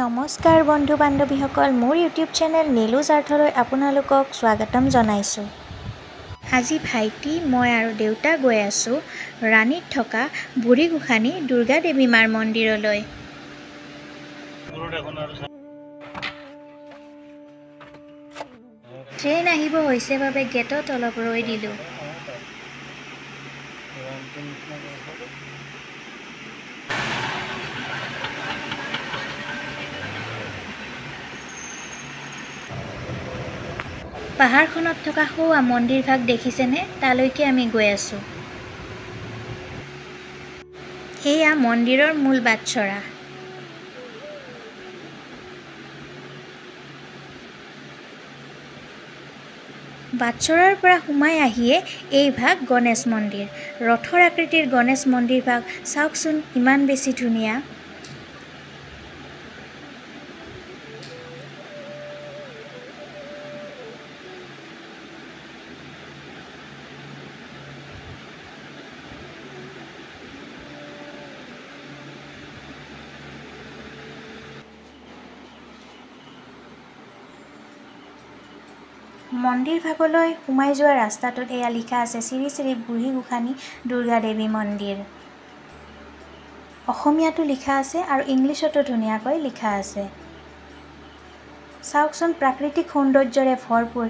নমস্কাৰ বন্ধু বান্ধৱীসকল, মোৰ ইউটিউব চেনেল নীলুজ আৰ্থলৈ আপোনালোকক স্বাগতম জনাইছোঁ। আজি ভাইটি, মই আৰু দেউতা গৈ আছোঁ ৰাণীত থকা বুঢ়ীগোসানী দুৰ্গা দেৱী মাৰ মন্দিৰলৈ। ট্ৰেইন আহিব হৈছে বাবে গেটত অলপ ৰৈ দিলোঁ। পাহাৰখনত থকা সৌৱা মন্দিৰভাগ দেখিছেনে? তালৈকে আমি গৈ আছোঁ। এয়া মন্দিৰৰ মূল বাটচৰা। বাটচৰাৰ পৰা সোমাই আহিয়ে এই ভাগ গণেশ মন্দিৰ। ৰথৰ আকৃতিৰ গণেশ মন্দিৰভাগ চাওকচোন, ইমান বেছি ধুনীয়া। মন্দিৰ ভাগলৈ সোমাই যোৱা ৰাস্তাটোত এয়া লিখা আছে শ্ৰী শ্ৰী বুঢ়ীগোসানী দুৰ্গা দেৱী মন্দিৰ। অসমীয়াতো লিখা আছে আৰু ইংলিছতো ধুনীয়াকৈ লিখা আছে। চাওকচোন, প্ৰাকৃতিক সৌন্দৰ্যৰে ভৰপূৰ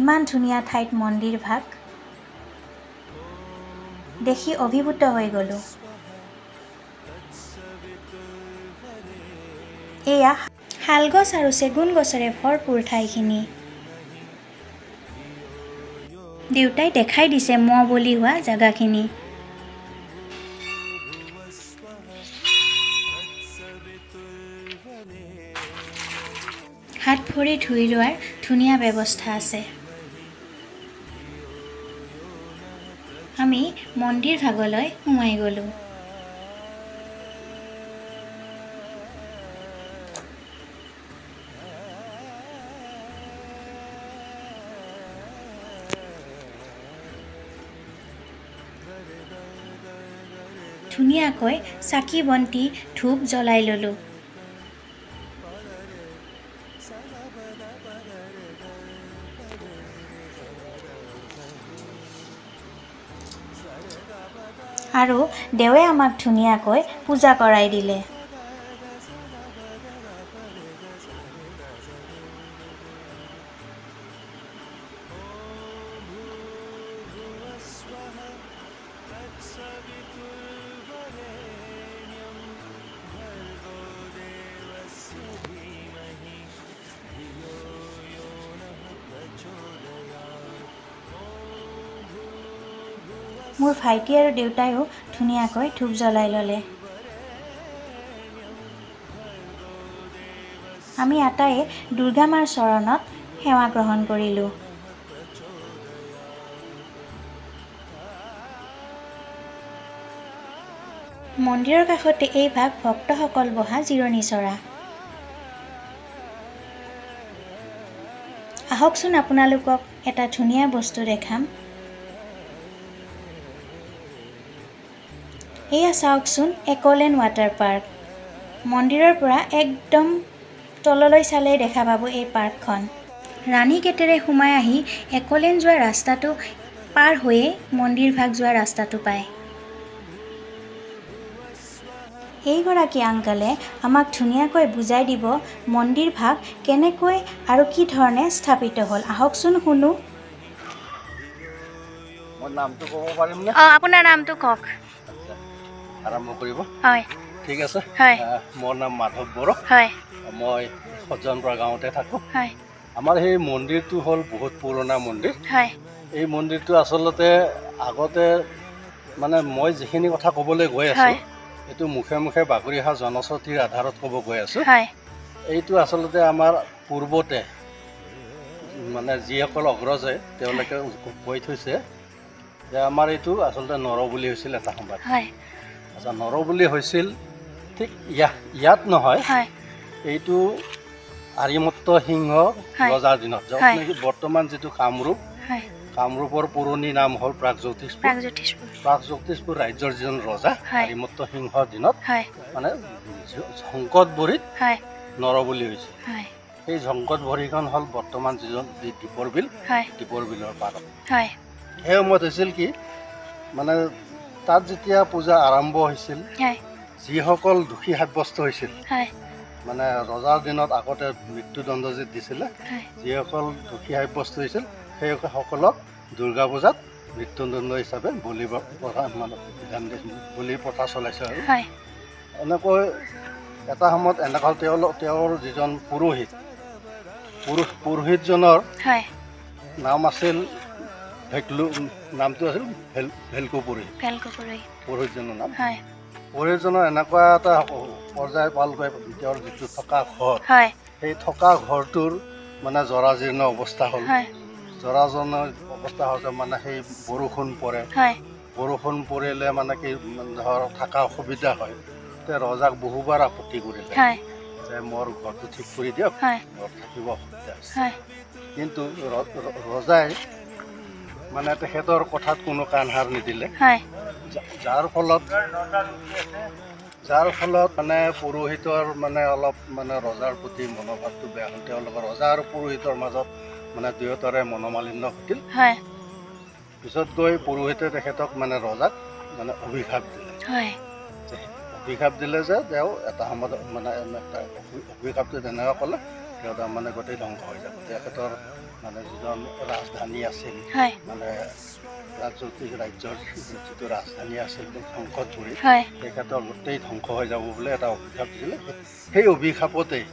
ইমান ধুনীয়া ঠাইত মন্দিৰ ভাগ দেখি অভিভূত হৈ গ'লোঁ। এয়া শালগছ আৰু চেগুন গছেৰে ভৰপূৰ ঠাইখিনি। দেউতাই দেখাই দিছে মহ বলি হোৱা জেগাখিনি। হাত ভৰি ধুই লোৱাৰ ধুনীয়া ব্যৱস্থা আছে। আমি মন্দিৰ ভাগলৈ সোমাই গ'লোঁ। ধুনীয়াকৈ চাকি বন্তি ধূপ জ্বলাই ল'লোঁ। আৰু দেৱে আমাক ধুনীয়াকৈ পূজা কৰাই দিলে। মোৰ ভাইটি আৰু দেউতায়ো ধুনীয়াকৈ ধূপ জ্বলাই ল'লে। আমি আটাইয়ে দুৰ্গা মাৰ চৰণত সেৱা গ্ৰহণ কৰিলোঁ। মন্দিৰৰ কাষতে এই ভাগ ভক্তসকল বহা জিৰণি চৰা। আহকচোন, আপোনালোকক এটা ধুনীয়া বস্তু দেখাম। এয়া চাওকচোন, একলেণ্ড ৱাটাৰ পাৰ্ক। মন্দিৰৰ পৰা একদম তললৈ চালেই দেখা পাব এই পাৰ্কখন। ৰাণী গেটেৰে সোমাই আহি একলেণ্ড যোৱা ৰাস্তাটো পাৰ হৈয়ে মন্দিৰ ভাগ যোৱা ৰাস্তাটো পায়। এইগৰাকী আংকলে আমাক ধুনীয়াকৈ বুজাই দিব মন্দিৰ ভাগ কেনেকৈ আৰু কি ধৰণে স্থাপিত হ'ল। আহকচোন শুনো। আপোনাৰ নামটো কওক। আৰম্ভ কৰিব। হয়, ঠিক আছে। হয়। মোৰ নাম মাধৱ বড়ো। হয়, মই সজ্জনপুৰা গাঁৱতে থাকোঁ। হয়, আমাৰ সেই মন্দিৰটো হ'ল বহুত পুৰণা মন্দিৰ। হয়, এই মন্দিৰটো আচলতে আগতে মানে মই যিখিনি কথা ক'বলৈ গৈ আছোঁ, এইটো মুখে মুখে বাগৰি অহা জনশ্ৰুতিৰ আধাৰত ক'ব গৈ আছোঁ। এইটো আচলতে আমাৰ পূৰ্বতে মানে যিসকল অগ্ৰজে তেওঁলোকে কৈ থৈছে যে আমাৰ এইটো আচলতে নৰ বুলি হৈছিল এটা সময়ত। আচ্ছা, নৰ বুলি হৈছিল ঠিক ইয়াত নহয়, এইটো আৰিমত্ত সিংহ ৰজাৰ দিনত, য'ত নেকি বৰ্তমান যিটো কামৰূপৰ পুৰণি নাম হ'ল প্ৰাগজ্যোতিষপুৰ ৰাজ্যৰ যিজন ৰজা আৰিমত্ত সিংহৰ দিনত মানে সংকটবৰীত নৰবলি হৈছিল সেই ঝংকত ভৰিখন হ'ল বৰ্তমান যিজন দীপৰ বিল দীপৰ বিলৰ পাৰত সেই সময়ত হৈছিল কি মানে তাত যেতিয়া পূজা আৰম্ভ হৈছিল যিসকল দোষী সাব্যস্ত হৈছিল মানে ৰজাৰ দিনত আগতে মৃত্যুদণ্ড যি দিছিলে যিসকল দোষী সাব্যস্ত হৈছিল সেইসকলক দুৰ্গা পূজাত মৃত্যুদণ্ড হিচাপে বলি প্ৰথা মানে বিধান বলি প্ৰথা চলাইছে আৰু এনেকৈ এটা সময়ত এনেকুৱা তেওঁৰ যিজন পুৰোহিতজনৰ নাম আছিল নামটো আছিল ভেলকু পুৰোহিত পুৰোহিতজনৰ নাম পুৰোহিতজনৰ এনেকুৱা এটা পৰ্যায় পালগৈ তেওঁৰ যিটো থকা ঘৰ সেই থকা ঘৰটোৰ মানে জৰাজীৰ্ণ অৱস্থা হ'ল জৰাজীৰ্ণ অৱস্থা হওঁতে মানে সেই বৰষুণ পৰিলে মানে কি ধৰ থকা অসুবিধা হয় তে ৰজাক বহুবাৰ আপত্তি কৰিলে যে মোৰ ঘৰটো ঠিক কৰি দিয়ক মোৰ থাকিব অসুবিধা হৈছে কিন্তু ৰজাই মানে তেখেতৰ কথাত কোনো কাণ সাৰ নিদিলে যাৰ ফলত মানে পুৰোহিতৰ মানে অলপ মানে ৰজাৰ প্ৰতি মনোভাৱটো বেয়া হ'ল তেওঁলোকৰ ৰজা আৰু পুৰোহিতৰ মাজত মানে দুয়োটাৰে মনোমালিন্য ঘটিল পিছত গৈ পুৰোহিতে তেখেতক মানে ৰজাক মানে অভিশাপ দিলে যে তেওঁ এটা সময়ত মানে অভিশাপটো তেনেকুৱা ক'লে তেওঁ মানে গোটেই ধ্বংস হৈ যাব তেখেতৰ মানে যিজন ৰাজধানী আছিল মানে ৰাজ্যৰ যিটো ৰাজধানী আছিল ধ্বংসজুৰি তেখেতৰ গোটেই ধ্বংস হৈ যাব বুলি এটা অভিশাপ দিছিলে সেই অভিশাপতেই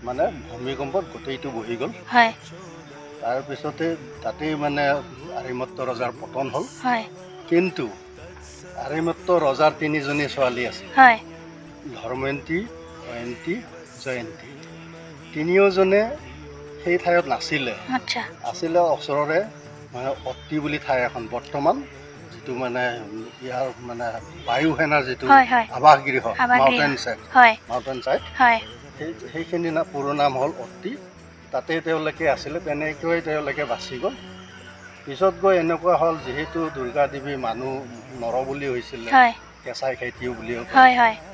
মানে ভূমিকম্পত গোটেইটো বহি গ'ল তাৰপিছতে তাতেই মানে আৰিমত্ত ৰজাৰ পতন হ'ল কিন্তু আৰিমত্ত ৰজাৰ তিনিজনী ছোৱালী আছিল ধৰ্ময়ন্তী অয়ন্তী জয়ন্তী তিনিওজনে সেই ঠাইত নাছিলে আছিলে ওচৰৰে মানে অতি বুলি ঠাই এখন বৰ্তমান যিটো মানে ইয়াৰ মানে বায়ু সেনাৰ যিটো আৱাসগৃহ মাউণ্টেন চাইড সেইখিনি পুৰো নাম হ'ল অতি তাতে তেওঁলোকে আছিলে তেনেকৈ তেওঁলোকে বাচি গ'ল পিছত গৈ এনেকুৱা হ'ল যিহেতু দুৰ্গা দেৱী মানুহ নৰবলি হৈছিলে কেঁচাই খেতিও বুলিও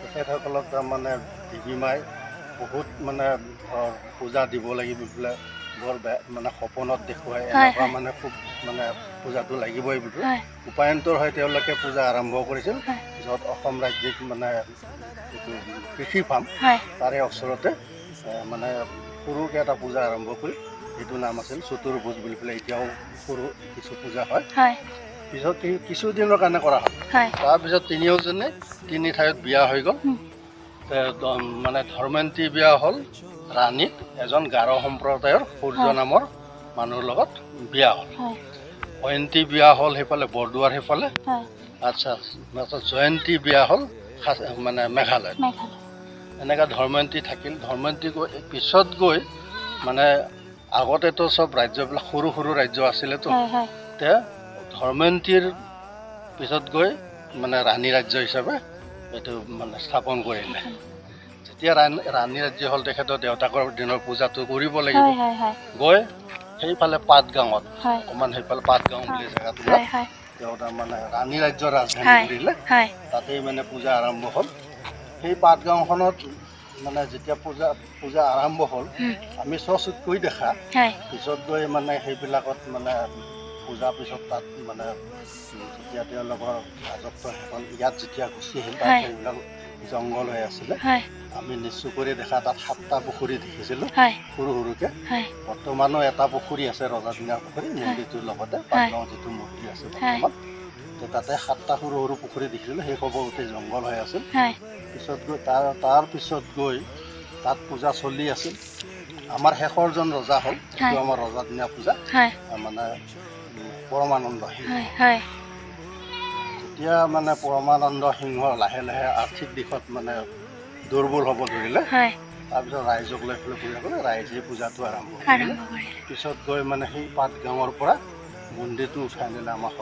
তেখেতসকলক তাৰমানে দেৱী মাই বহুত মানে পূজা দিব লাগিব বোলে বৰ বেয়া মানে সপোনত দেখুৱাই এনেকুৱা মানে খুব মানে পূজাটো লাগিবই বুলি উপায়ন্তৰ হৈ তেওঁলোকে পূজা আৰম্ভ কৰিছিল য'ত অসম ৰাজ্যিক মানে যিটো কৃষি ফাৰ্ম তাৰে ওচৰতে মানে সৰুকৈ এটা পূজা আৰম্ভ কৰি যিটো নাম আছিল চতুৰ্ভুজ বুলি পেলাই এতিয়াও সৰু কিছু পূজা হয় পিছত কিছুদিনৰ কাৰণে কৰা হয় তাৰপিছত তিনিওজনে তিনি ঠাইত বিয়া হৈ গ'ল মানে ধৰ্ময়ন্তী বিয়া হ'ল ৰাণীত এজন গাৰো সম্প্ৰদায়ৰ সূৰ্য নামৰ মানুহৰ লগত বিয়া হ'ল অয়ন্তী বিয়া হ'ল সেইফালে বৰদোৱাৰ সেইফালে আচ্ছা জয়ন্তী বিয়া হ'ল মানে মেঘালয়ত এনেকৈ ধৰ্ময়ন্তী থাকিল ধৰ্ময়ন্তী গৈ পিছত গৈ মানে আগতেতো চব ৰাজ্যবিলাক সৰু সৰু ৰাজ্য আছিলেতো তে ধৰ্ময়ন্তীৰ পিছত গৈ মানে ৰাণী ৰাজ্য হিচাপে এইটো মানে স্থাপন কৰিলে যেতিয়া ৰাণী ৰাজ্য হ'ল তেখেতৰ দেউতাকৰ দিনৰ পূজাটো কৰিব লাগিব গৈ সেইফালে পাটগাঁৱত অকণমান সেইফালে পাটগাঁও বুলি জেগাটো তেওঁ তাৰমানে ৰাণী ৰাজ্যৰ ৰাজধানী কৰিলে তাতেই মানে পূজা আৰম্ভ হ'ল সেই পাটগাঁওখনত মানে যেতিয়া পূজা আৰম্ভ হ'ল আমি চকুকৈ দেখা পিছত গৈ মানে সেইবিলাকত মানে পূজাৰ পিছত তাত মানে যেতিয়া তেওঁলোকৰ ৰাজত্ব সেইখন ইয়াত যেতিয়া গুচি আহিল তাত সেইবিলাক জংঘল হৈ আছিলে আমি নিশ্চুকৈ দেখা তাত 7টা পুখুৰী দেখিছিলোঁ সৰু সৰুকৈ বৰ্তমানো এটা পুখুৰী আছে ৰজাদিনীয়া পুখুৰী মন্দিৰটোৰ লগতে পাটগাঁও যিটো মন্দিৰ আছে বৰ্তমান তাতে 7টা সৰু সৰু পুখুৰী দেখিছিলোঁ সেই খবৰ গোটেই জংঘল হৈ আছিল পিছত গৈ তাৰ পিছত গৈ তাত পূজা চলি আছিল আমাৰ শেষৰজন ৰজা হ'ল সেইটো আমাৰ ৰজাদিনীয়া পূজা মানে পৰমানন্দ সিংহ যেতিয়া মানে পৰমানন্দ সিংহ লাহে লাহে আৰ্থিক দিশত মানে দুৰ্বল হ'ব ধৰিলে তাৰপিছত ৰাইজক লৈ পেলাই পূজা কৰিলে ৰাইজে পূজাটো আৰম্ভ কৰিলে পিছত গৈ মানে সেই পাটগাঁৱৰ পৰা মন্দিৰটো উঠাই নিলে আমাৰ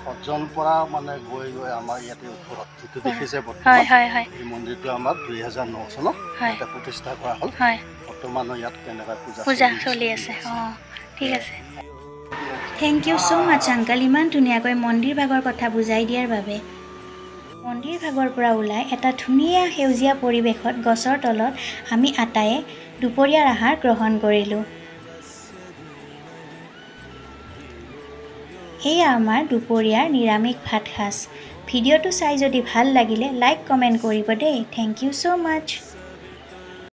সজ্জনপৰা মানে গৈ গৈ আমাৰ ইয়াতে ওপৰত যিটো দেখিছে বৰ্তমান এই মন্দিৰটো আমাৰ 2009 চনত ইয়াতে প্ৰতিষ্ঠা কৰা হ'ল বৰ্তমানো ইয়াত তেনেকৈ পূজা চলি আছে ঠিক আছে thank you so' much uncle ইমান ধুনীয়াকৈ মন্দিৰ ভাগৰ কথা বুজাই দিয়াৰ বাবে মন্দিৰ ভাগৰ পৰা ওলাই এটা ধুনীয়া সেউজীয়া পৰিৱেশত গছৰ তলত আমি আটায়ে দুপৰীয়াৰ আহাৰ গ্ৰহণ কৰিলোঁ। এয়া আমাৰ দুপৰীয়াৰ নিৰামিষ ভাত সাজ। ভিডিঅ'টো চাই যদি ভাল লাগিলে লাইক কমেণ্ট কৰিব দেই। Thank you so' much.